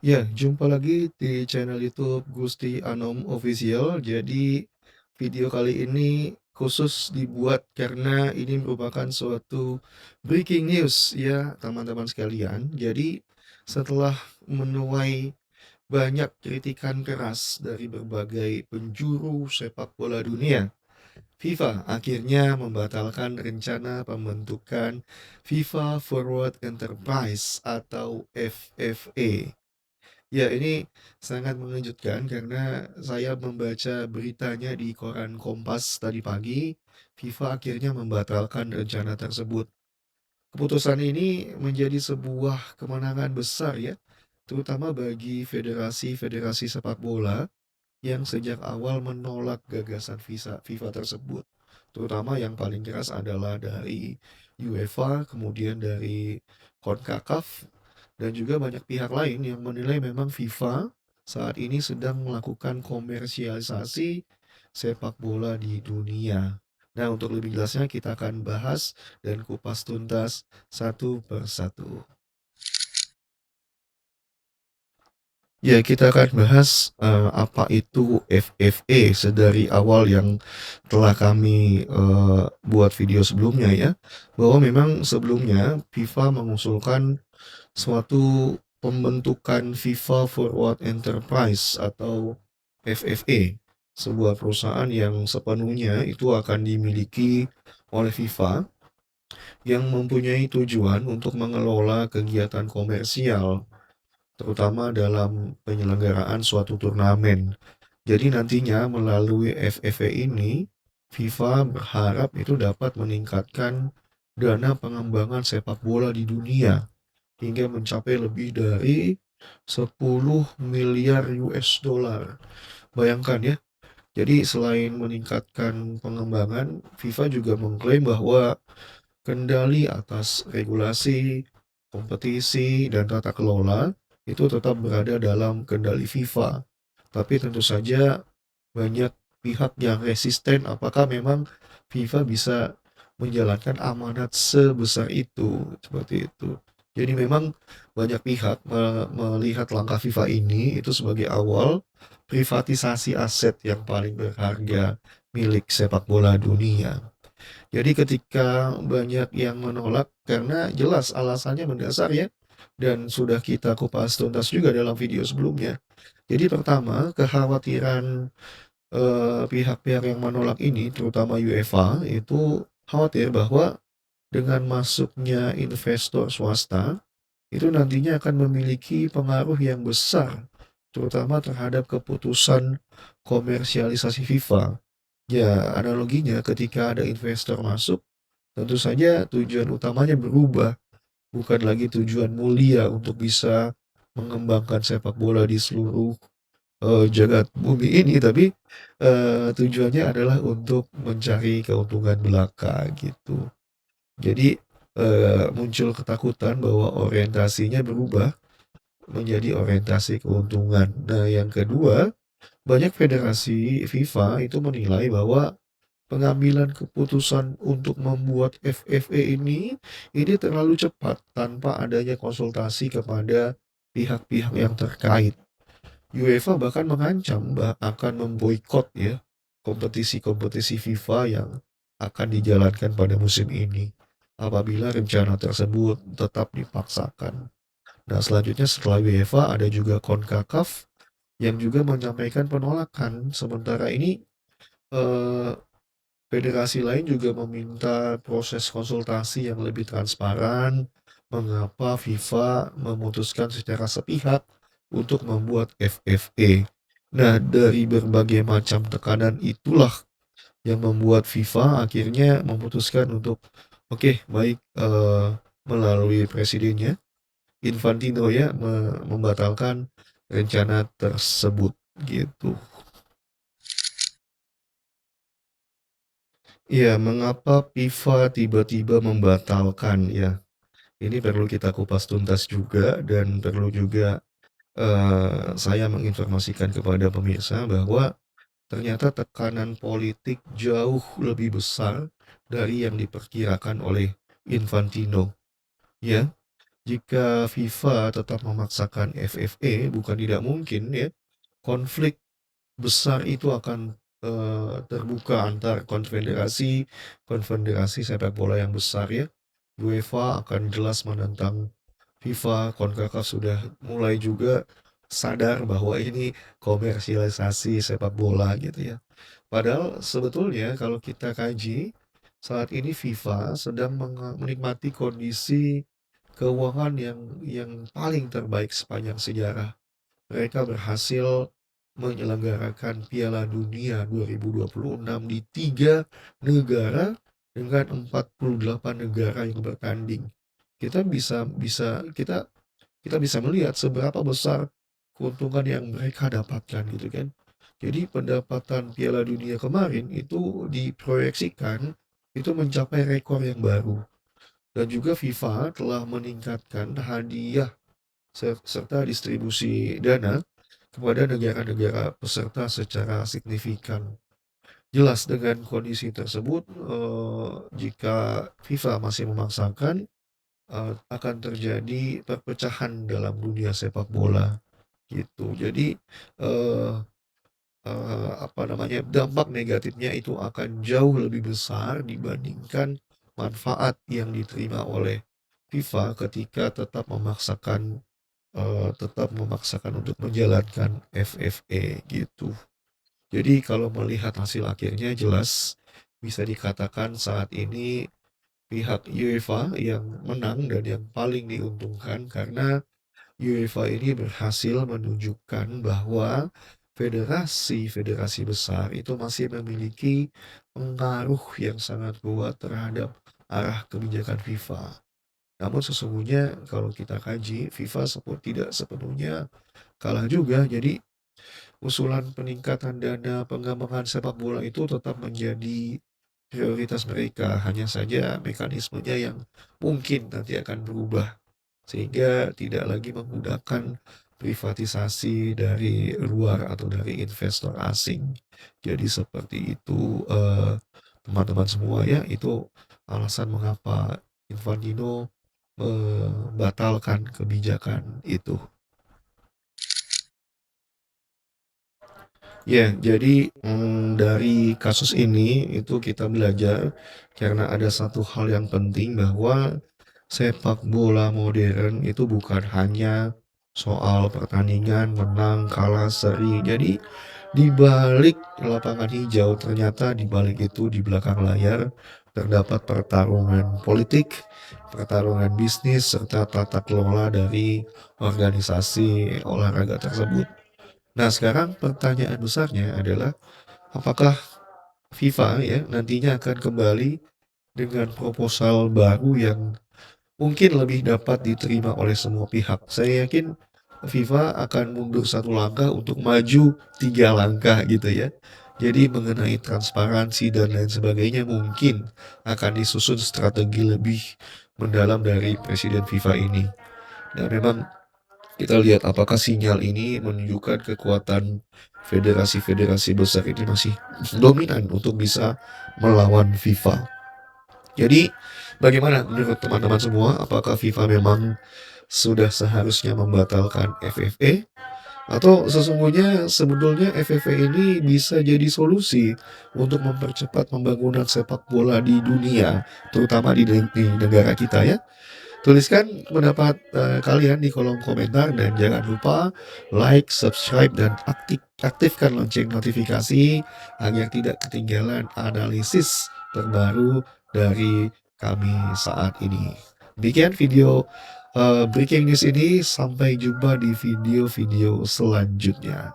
Ya, jumpa lagi di channel YouTube Gusti Anom Official. Jadi, video kali ini khusus dibuat karena ini merupakan suatu breaking news ya, teman-teman sekalian. Jadi, setelah menuai banyak kritikan keras dari berbagai penjuru sepak bola dunia, FIFA akhirnya membatalkan rencana pembentukan FIFA Forward Enterprise atau FFA. Ya, ini sangat mengejutkan karena saya membaca beritanya di koran Kompas tadi pagi. FIFA akhirnya membatalkan rencana tersebut. Keputusan ini menjadi sebuah kemenangan besar ya, terutama bagi federasi-federasi sepak bola yang sejak awal menolak gagasan FIFA tersebut. Terutama yang paling keras adalah dari UEFA, kemudian dari CONCACAF, dan juga banyak pihak lain yang menilai memang FIFA saat ini sedang melakukan komersialisasi sepak bola di dunia. Nah, untuk lebih jelasnya kita akan bahas dan kupas tuntas satu persatu. Ya, kita akan bahas apa itu FFA sedari awal yang telah kami buat video sebelumnya ya, bahwa memang sebelumnya FIFA mengusulkan suatu pembentukan FIFA Forward Enterprise atau FFA, sebuah perusahaan yang sepenuhnya itu akan dimiliki oleh FIFA yang mempunyai tujuan untuk mengelola kegiatan komersial terutama dalam penyelenggaraan suatu turnamen. Jadi nantinya melalui FFA ini, FIFA berharap itu dapat meningkatkan dana pengembangan sepak bola di dunia hingga mencapai lebih dari 10 miliar US dollar. Bayangkan ya. Jadi selain meningkatkan pengembangan, FIFA juga mengklaim bahwa kendali atas regulasi, kompetisi, dan tata kelola itu tetap berada dalam kendali FIFA. Tapi tentu saja banyak pihak yang resisten apakah memang FIFA bisa menjalankan amanat sebesar itu, seperti itu. Jadi memang banyak pihak melihat langkah FIFA ini itu sebagai awal privatisasi aset yang paling berharga milik sepak bola dunia. Jadi ketika banyak yang menolak karena jelas alasannya mendasar ya, dan sudah kita kupas tuntas juga dalam video sebelumnya. Jadi pertama, kekhawatiran pihak-pihak yang menolak ini, terutama UEFA, itu khawatir bahwa dengan masuknya investor swasta, itu nantinya akan memiliki pengaruh yang besar, terutama terhadap keputusan komersialisasi FIFA. Ya, analoginya ketika ada investor masuk, tentu saja tujuan utamanya berubah, bukan lagi tujuan mulia untuk bisa mengembangkan sepak bola di seluruh jagat bumi ini, tapi tujuannya adalah untuk mencari keuntungan belaka gitu. Jadi muncul ketakutan bahwa orientasinya berubah menjadi orientasi keuntungan. Nah, yang kedua, banyak federasi FIFA itu menilai bahwa pengambilan keputusan untuk membuat FFA ini terlalu cepat tanpa adanya konsultasi kepada pihak-pihak yang terkait. UEFA bahkan mengancam akan memboikot ya kompetisi-kompetisi FIFA yang akan dijalankan pada musim ini apabila rencana tersebut tetap dipaksakan. Nah, selanjutnya setelah UEFA ada juga CONCACAF yang juga menyampaikan penolakan. Sementara ini eh, federasi lain juga meminta proses konsultasi yang lebih transparan, mengapa FIFA memutuskan secara sepihak untuk membuat FFA. Nah, dari berbagai macam tekanan itulah yang membuat FIFA akhirnya memutuskan untuk oke, baik melalui presidennya Infantino ya membatalkan rencana tersebut gitu. Iya, mengapa FIFA tiba-tiba membatalkan ya? Ini perlu kita kupas tuntas juga dan perlu juga saya menginformasikan kepada pemirsa bahwa ternyata tekanan politik jauh lebih besar dari yang diperkirakan oleh Infantino, ya. Jika FIFA tetap memaksakan FFA, bukan tidak mungkin ya, konflik besar itu akan terbuka antar konfederasi konfederasi sepak bola yang besar ya. UEFA akan jelas menentang FIFA, CONCACAF sudah mulai juga sadar bahwa ini komersialisasi sepak bola gitu ya. Padahal sebetulnya kalau kita kaji, saat ini FIFA sedang menikmati kondisi keuangan yang paling terbaik sepanjang sejarah. Mereka berhasil menyelenggarakan Piala Dunia 2026 di 3 negara dengan 48 negara yang bertanding. Kita bisa bisa kita kita bisa melihat seberapa besar keuntungan yang mereka dapatkan gitu kan. Jadi pendapatan Piala Dunia kemarin itu diproyeksikan itu mencapai rekor yang baru. Dan juga FIFA telah meningkatkan hadiah serta distribusi dana kepada negara-negara peserta secara signifikan. Jelas dengan kondisi tersebut, jika FIFA masih memaksakan, akan terjadi perpecahan dalam dunia sepak bola, gitu. Jadi, eee apa namanya, dampak negatifnya itu akan jauh lebih besar dibandingkan manfaat yang diterima oleh FIFA ketika tetap memaksakan untuk menjalankan FFA gitu. Jadi kalau melihat hasil akhirnya jelas bisa dikatakan saat ini pihak UEFA yang menang dan yang paling diuntungkan karena UEFA ini berhasil menunjukkan bahwa federasi-federasi besar itu masih memiliki pengaruh yang sangat kuat terhadap arah kebijakan FIFA. Namun sesungguhnya kalau kita kaji, FIFA tidak sepenuhnya kalah juga. Jadi usulan peningkatan dana pengembangan sepak bola itu tetap menjadi prioritas mereka. Hanya saja mekanismenya yang mungkin nanti akan berubah sehingga tidak lagi menggunakan privatisasi dari luar atau dari investor asing. Jadi seperti itu, teman-teman semua ya, itu alasan mengapa Infantino membatalkan kebijakan itu. Ya, jadi dari kasus ini itu kita belajar karena ada satu hal yang penting bahwa sepak bola modern itu bukan hanya soal pertandingan menang, kalah, seri. Jadi di balik lapangan hijau ternyata di balik itu di belakang layar terdapat pertarungan politik, pertarungan bisnis serta tata kelola dari organisasi olahraga tersebut. Nah, sekarang pertanyaan besarnya adalah apakah FIFA ya nantinya akan kembali dengan proposal baru yang mungkin lebih dapat diterima oleh semua pihak. Saya yakin FIFA akan mundur satu langkah untuk maju 3 langkah gitu ya. Jadi mengenai transparansi dan lain sebagainya mungkin akan disusun strategi lebih mendalam dari presiden FIFA ini. Dan memang kita lihat apakah sinyal ini menunjukkan kekuatan federasi-federasi besar ini masih dominan untuk bisa melawan FIFA. Jadi, bagaimana menurut teman-teman semua? Apakah FIFA memang sudah seharusnya membatalkan FFA? Atau sesungguhnya sebetulnya FFA ini bisa jadi solusi untuk mempercepat pembangunan sepak bola di dunia, terutama di negara kita ya? Tuliskan pendapat kalian di kolom komentar dan jangan lupa like, subscribe, dan aktifkan lonceng notifikasi agar tidak ketinggalan analisis terbaru dari kami saat ini. Demikian video breaking news ini, sampai jumpa di video-video selanjutnya.